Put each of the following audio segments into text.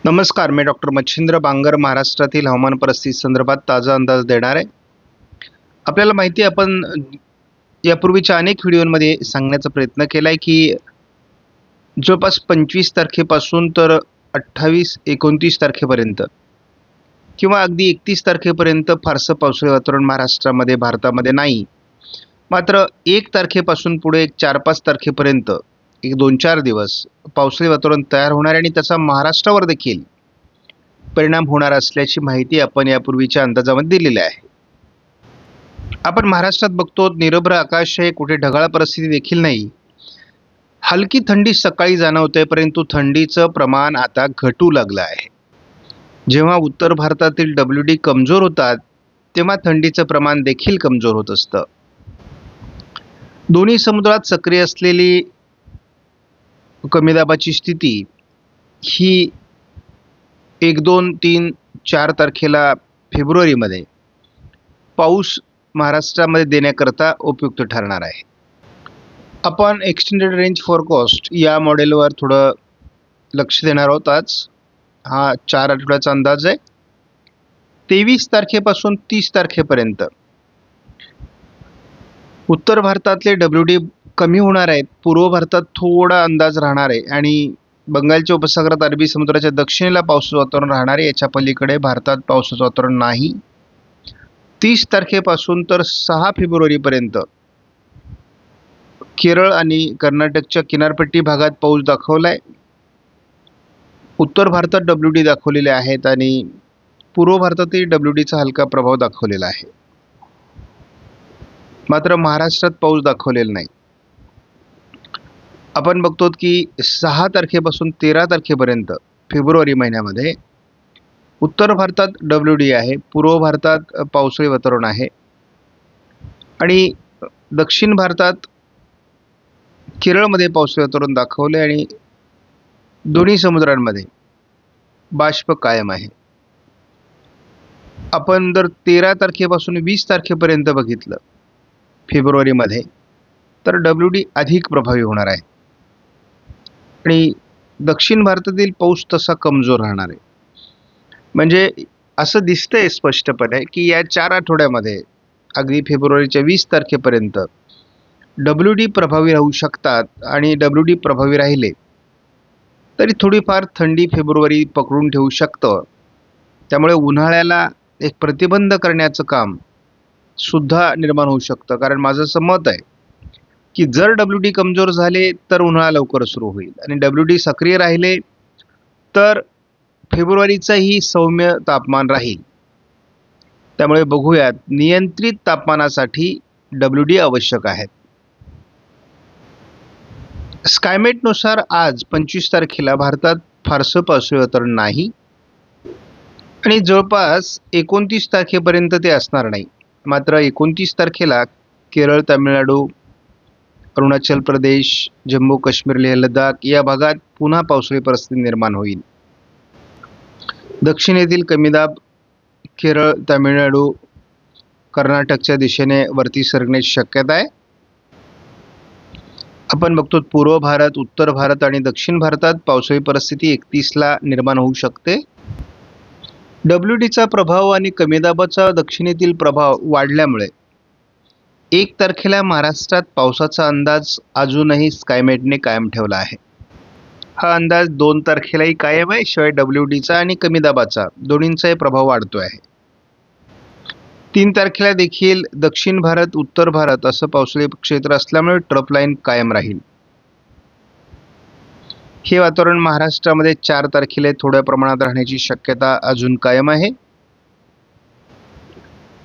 नमस्कार, मी डॉक्टर मच्छिंद्र बांगर महाराष्ट्रातील हवामान परिस्थिती संदर्भात ताजा अंदाज देणार आहे. आपल्याला माहिती आहे आपण यापूर्वीच्या अनेक व्हिडिओमध्ये सांगण्याचा प्रयत्न केला आहे की जवळपास 25 तारखेपासून तर 28-29 तारखेपर्यंत किंवा अगदी 31 तारखेपर्यंत फारसं पावसाळी वातावरण महाराष्ट्रामध्ये भारतामध्ये नाही. मात्र 1 तारखेपासून पुढे 4-5 तारखेपर्यंत एक 2-4 दिवस पावसाळी वातावरण तयार होणार आहे आणि त्याचा महाराष्ट्रावर देखील परिणाम होणार असल्याची माहिती आपण यापूर्वीच्या अंदाजामध्ये दिलेली आहे. आपण महाराष्ट्रात बघतो निरभ्र आकाश आहे, कुठे ढगाळ परिस्थिती देखील नाही. हलकी थंडी सकाळी जाणवते, परंतु थंडीचं प्रमाण आता घटू लागलं आहे. जेव्हा उत्तर भारतातील WD कमजोर होतात तेव्हा थंडीचं प्रमाण देखील कमजोर होत असतं. दोन्ही समुद्रात सक्रिय असलेली कमी दाबाची स्थिती ही 1, 2, 3, 4 तारखेला फेब्रुवारीमध्ये पाऊस महाराष्ट्रामध्ये देण्याकरता उपयुक्त ठरणार आहे. आपण एक्सटेंडेड रेंज फोरकास्ट या मॉडेलवर थोडं लक्ष देणार आहोत. आज हा 4 आठवड्याचा अंदाज आहे. 23 तारखेपासून 30 तारखेपर्यंत उत्तर भारतातले WD कमी होणार आहेत. पूर्व भारतात थोडा अंदाज राहणार आहे आणि बंगालच्या उपसागरात अरबी समुद्राच्या दक्षिणेला पावसाचं वातावरण राहणार आहे. याच्या पलीकडे भारतात पावसाचं वातावरण नाही. 30 तारखेपासून तर 6 फेब्रुवारीपर्यंत केरळ आणि कर्नाटकच्या किनारपट्टी भागात पाऊस दाखवलाय. उत्तर भारतात WD दाखवलेले आहेत आणि पूर्व भारतातही WDचा हलका प्रभाव दाखवलेला आहे. मात्र महाराष्ट्रात पाऊस दाखवलेला नाही. आपण बघतो की 6 तारखेपासून 13 तारखेपर्यंत फेब्रुवारी महिन्यामध्ये उत्तर भारतात WD आहे, पूर्व भारतात पावसाळी वातावरण आहे आणि दक्षिण भारतात केरळमध्ये पावसाळी वातावरण दाखवले आणि दोन्ही समुद्रांमध्ये बाष्प कायम आहे. आपण जर 13 तारखेपासून 20 तारखेपर्यंत बघितलं फेब्रुवारीमध्ये तर WD अधिक प्रभावी होणार आहे आणि दक्षिण भारतातील पाऊस तसा कमजोर राहणार आहे. म्हणजे असं दिसतंय स्पष्टपणे की या 4 आठवड्यामध्ये अगदी फेब्रुवारीच्या 20 तारखेपर्यंत WD प्रभावी राहू शकतात आणि WD प्रभावी राहिले तरी थोडीफार थंडी फेब्रुवारी पकडून ठेवू शकतं. त्यामुळे उन्हाळ्याला एक प्रतिबंध करण्याचं काम सुद्धा निर्माण होऊ शकतं. कारण माझं असं मत आहे की जर WD कमजोर झाले तर उन्हाळा लवकर सुरू होईल आणि WD सक्रिय राहिले तर फेब्रुवारीचंही सौम्य तापमान राहील. त्यामुळे बघूयात, नियंत्रित तापमानासाठी WD आवश्यक आहेत. स्कायमेटनुसार आज 25 तारखेला भारतात फारसं पावसाळी वातावरण नाही आणि जवळपास 29 तारखेपर्यंत ते असणार नाही. मात्र 29 तारखेला केरळ, तामिळनाडू, अरुणाचल प्रदेश, जम्मू काश्मीर, लेह लडाख या भागात पुन्हा पावसाळी परिस्थिती निर्माण होईल. दक्षिणेतील कमी दाब केरळ, तामिळनाडू, कर्नाटकच्या दिशेने वरती सरकण्याची शक्यता आहे. आपण बघतो पूर्व भारत, उत्तर भारत आणि दक्षिण भारतात पावसाळी परिस्थिती 31ला निर्माण होऊ शकते. WDचा प्रभाव आणि कमी दाबाचा दक्षिणेतील प्रभाव वाढल्यामुळे 1 तारखेला महाराष्ट्रात पावसाचा अंदाज अजूनही स्कायमेटने कायम ठेवला आहे. हा अंदाज 2 तारखेलाही कायम आहे. शिवाय WDचा आणि कमी दाबाचा दोन्हींचाही प्रभाव वाढतोय आहे. 3 तारखेला देखील दक्षिण भारत, उत्तर भारत असं पावसाळी क्षेत्र असल्यामुळे ट्रफ लाईन कायम राहील. हे वातावरण महाराष्ट्रामध्ये 4 तारखेला थोड्या प्रमाणात राहण्याची शक्यता अजून कायम आहे.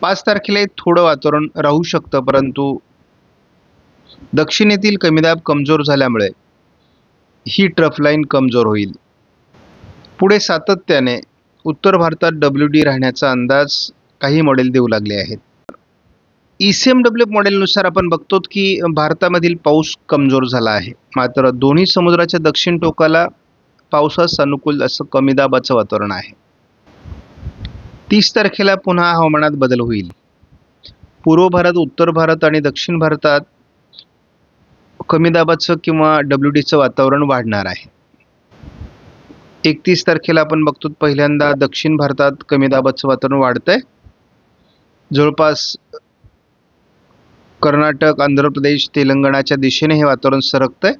5 तारखेला थोडं वातावरण राहू शकतं, परंतु दक्षिणेतील कमी दाब कमजोर झाल्यामुळे ही ट्रफ लाईन कमजोर होईल. पुढे सातत्याने उत्तर भारतात WD राहण्याचा अंदाज काही मॉडेल देऊ लागले आहेत. ECMW मॉडेलनुसार आपण बघतो की भारतामधील पाऊस कमजोर झाला आहे. मात्र दोन्ही समुद्राच्या दक्षिण टोकाला पावसास अनुकूल असं कमी दाबाचं वातावरण आहे. 30 तारखेला पुन्हा हवामानात बदल होईल. पूर्व भारत, उत्तर भारत आणि दक्षिण भारतात कमी दाबाचं किंवा WDचं वातावरण वाढणार आहे. 31 तारखेला आपण बघतो पहिल्यांदा दक्षिण भारतात कमी दाबाचं वातावरण वाढतंय. जवळपास कर्नाटक, आंध्र प्रदेश, तेलंगणाच्या दिशेने हे वातावरण सरकतंय.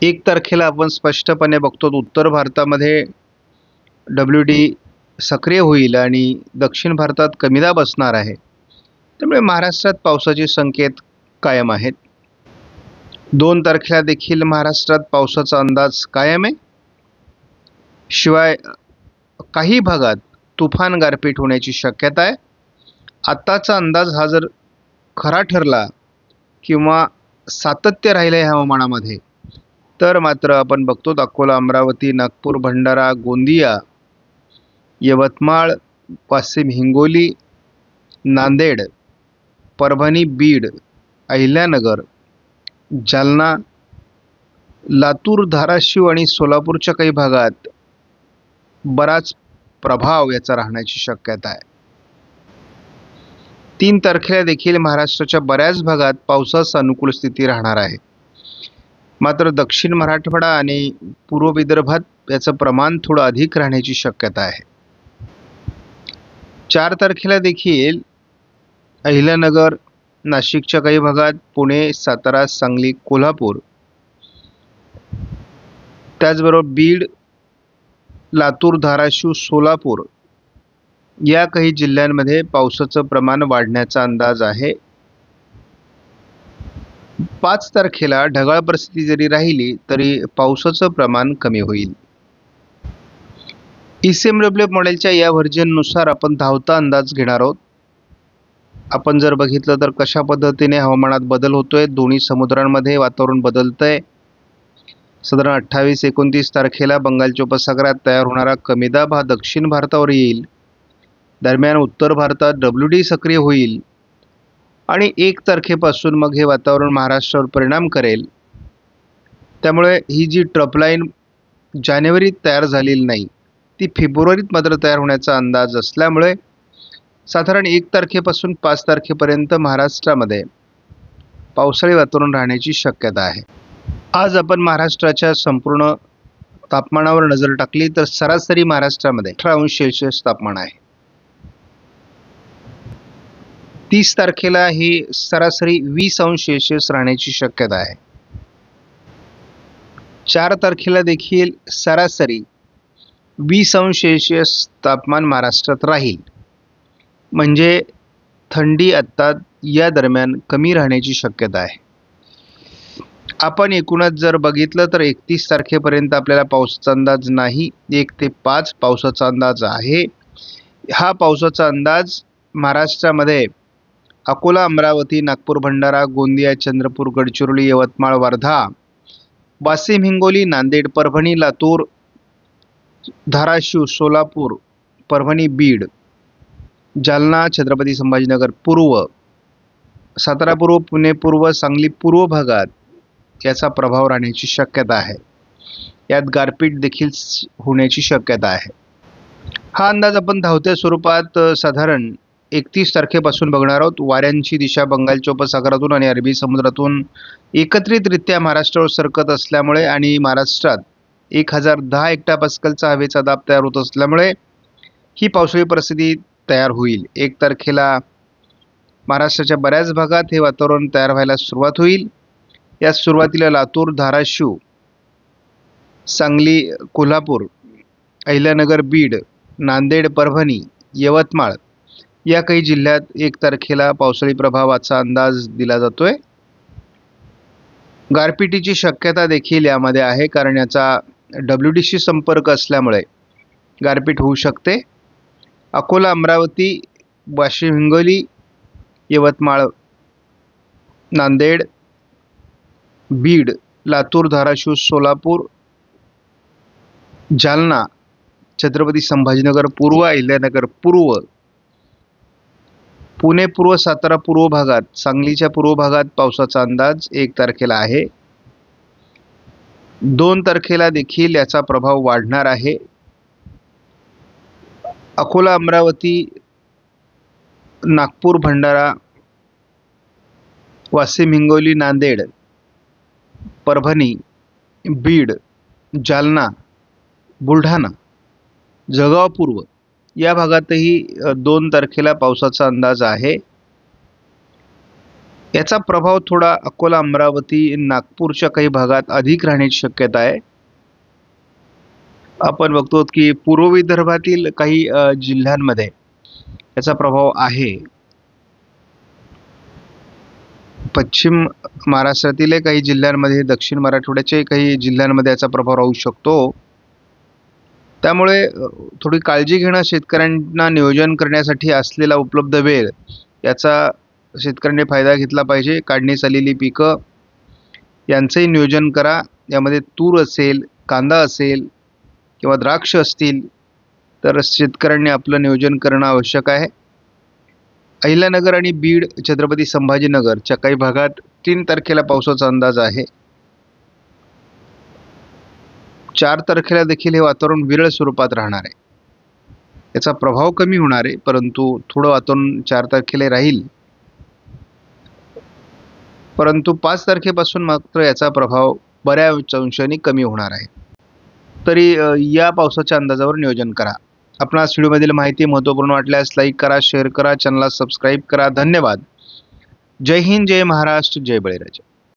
1 तारखेला आपण स्पष्टपणे बघतो उत्तर भारतामध्ये WD सक्रिय होईल आणि दक्षिण भारतात कमी दाब असणार आहे. त्यामुळे महाराष्ट्रात पावसाचे संकेत कायम आहेत. 2 तारखेला देखील महाराष्ट्रात पावसाचा अंदाज कायम आहे. शिवाय काही भागात तुफान गारपीट होण्याची शक्यता आहे. आत्ताचा अंदाज हा जर खरा ठरला किंवा सातत्य राहिलं आहे हवामानामध्ये, तर मात्र आपण बघतो अकोला, अमरावती, नागपूर, भंडारा, गोंदिया, यवतमाळ, वाशिम, हिंगोली, नांदेड, परभणी, बीड, अहिल्यानगर, जालना, लातूर, धाराशिव आणि सोलापूरच्या काही भागात बराच प्रभाव याचा राहण्याची शक्यता आहे. 3 तारखेला देखील महाराष्ट्राच्या बऱ्याच भागात पावसाची अनुकूल स्थिती राहणार आहे. मात्र दक्षिण मराठवाडा आणि पूर्व विदर्भात याचं प्रमाण थोडं अधिक राहण्याची शक्यता आहे. 4 तारखेला देखील अहिल्यानगर, नाशिकच्या काही भागात, पुणे, सातारा, सांगली, कोल्हापूर, त्याचबरोबर बीड, लातूर, धाराशिव, सोलापूर या काही जिल्ह्यांमध्ये पावसाचं प्रमाण वाढण्याचा अंदाज आहे. 5 तारखेला ढगाळ परिस्थिती जरी राहिली तरी पावसाचं प्रमाण कमी होईल. ECMWF मॉडेलच्या या व्हर्जननुसार आपण धावता अंदाज घेणार आहोत. आपण जर बघितलं तर कशा पद्धतीने हवामानात बदल होतोय, दोन्ही समुद्रांमध्ये वातावरण बदलतंय. साधारण 28-29 तारखेला बंगालच्या उपसागरात तयार होणारा कमी दाब हा दक्षिण भारतावर येईल. दरम्यान उत्तर भारतात WD सक्रिय होईल आणि 1 तारखेपासून मग हे वातावरण महाराष्ट्रावर परिणाम करेल. त्यामुळे ही जी ट्रफलाईन जानेवारीत तयार झालेली नाही, ती फेब्रुवारीत मात्र तयार होण्याचा अंदाज असल्यामुळे साधारण 1 तारखेपासून 5 तारखेपर्यंत महाराष्ट्रामध्ये पावसाळी वातावरण राहण्याची शक्यता आहे. आज आपण महाराष्ट्राच्या संपूर्ण तापमानावर नजर टाकली तर सरासरी महाराष्ट्रामध्ये 18°C तापमान आहे. 30 तारखेला हे सरासरी 20°C राहण्याची शक्यता आहे. 4 तारखेला देखील सरासरी 20°C तापमान महाराष्ट्रात राहील. म्हणजे थंडी आत्ता या दरम्यान कमी राहण्याची शक्यता आहे. आपण एकूणच जर बघितलं तर 31 तारखेपर्यंत आपल्याला पावसाचा अंदाज नाही, 1 ते 5 पावसाचा अंदाज आहे. हा पावसाचा अंदाज महाराष्ट्रामध्ये अकोला, अमरावती, नागपूर, भंडारा, गोंदिया, चंद्रपूर, गडचिरोली, यवतमाळ, वर्धा, वाशिम, हिंगोली, नांदेड, परभणी, लातूर, धाराशिव, सोलापूर, परभणी, बीड, जालना, छत्रपती संभाजीनगर पूर्व, सातारा पूर्व, पुणे पूर्व, सांगली पूर्व भागात याचा प्रभाव राहण्याची शक्यता आहे. यात गारपीट देखील होण्याची शक्यता आहे. हा अंदाज आपण धावत्या स्वरूपात साधारण 31 तारखेपासून बघणार आहोत. वाऱ्यांची दिशा बंगालच्या उपसागरातून आणि अरबी समुद्रातून एकत्रितरित्या महाराष्ट्रावर सरकत असल्यामुळे आणि महाराष्ट्रात 1010 हेक्टोपास्कलचा हवेचा दाब तयार होत असल्यामुळे ही पावसाळी परिस्थिती तयार होईल. 1 तारखेला महाराष्ट्राच्या बऱ्याच भागात हे वातावरण तयार व्हायला सुरुवात होईल. या सुरुवातीला लातूर, धाराशिव, सांगली, कोल्हापूर, अहिल्यानगर, बीड, नांदेड, परभणी, यवतमाळ या काही जिल्ह्यात 1 तारखेला पावसाळी प्रभावाचा अंदाज दिला जातोय. गारपिटीची शक्यता देखील यामध्ये आहे, कारण याचा WDशी संपर्क असल्यामुळे गारपीट होऊ शकते. अकोला, अमरावती, वाशिम, हिंगोली, यवतमाळ, नांदेड, बीड, लातूर, धाराशिव, सोलापूर, जालना, छत्रपती संभाजीनगर पूर्व, अहिल्यानगर पूर्व, पुणे पूर्व, सातारा पूर्व भागात, सांगलीच्या पूर्व भागात पावसाचा अंदाज 1 तारखेला आहे. 2 तारखेला देखील याचा प्रभाव वाढणार आहे. अकोला, अमरावती, नागपूर, भंडारा, वाशिम, हिंगोली, नांदेड, परभणी, बीड, जालना, बुलढाणा, जळगाव पूर्व या भागातही 2 तारखेला पावसाचा अंदाज आहे. याचा प्रभाव थोडा अकोला, अमरावती, नागपूरच्या काही भागात अधिक राहण्याची शक्यता आहे. आपण बघतो की पूर्व विदर्भातील काही जिल्ह्यांमध्ये याचा प्रभाव आहे. पश्चिम महाराष्ट्रातील काही जिल्ह्यांमध्ये, दक्षिण मराठवाड्याच्या काही जिल्ह्यांमध्ये याचा प्रभाव राहू शकतो. त्यामुळे थोडी काळजी घेणं, शेतकऱ्यांना नियोजन करण्यासाठी असलेला उपलब्ध वेळ याचा शेतकऱ्यांनी फायदा घेतला पाहिजे. काढणीस आलेली पिकं यांचंही नियोजन करा. यामध्ये तूर असेल, कांदा असेल किंवा द्राक्ष असतील तर शेतकऱ्यांनी आपलं नियोजन करणं आवश्यक आहे. अहिल्यानगर आणि बीड, छत्रपती संभाजीनगरच्या काही भागात 3 तारखेला पावसाचा अंदाज आहे. 4 तारखेला देखील हे वातावरण विरळ स्वरूपात राहणार आहे. याचा प्रभाव कमी होणार आहे, परंतु थोडं वातावरण 4 तारखेला राहील. परंतु 5 तारखेपासून मात्र याचा प्रभाव बऱ्याच अंशाने कमी होणार आहे. तरी या पावसाच्या अंदाजावर नियोजन करा. आपणास व्हिडिओमधील माहिती महत्त्वपूर्ण वाटल्यास लाईक करा, शेअर करा, चॅनलला सबस्क्राईब करा. धन्यवाद. जय हिंद, जय महाराष्ट्र, जय बळीराजा.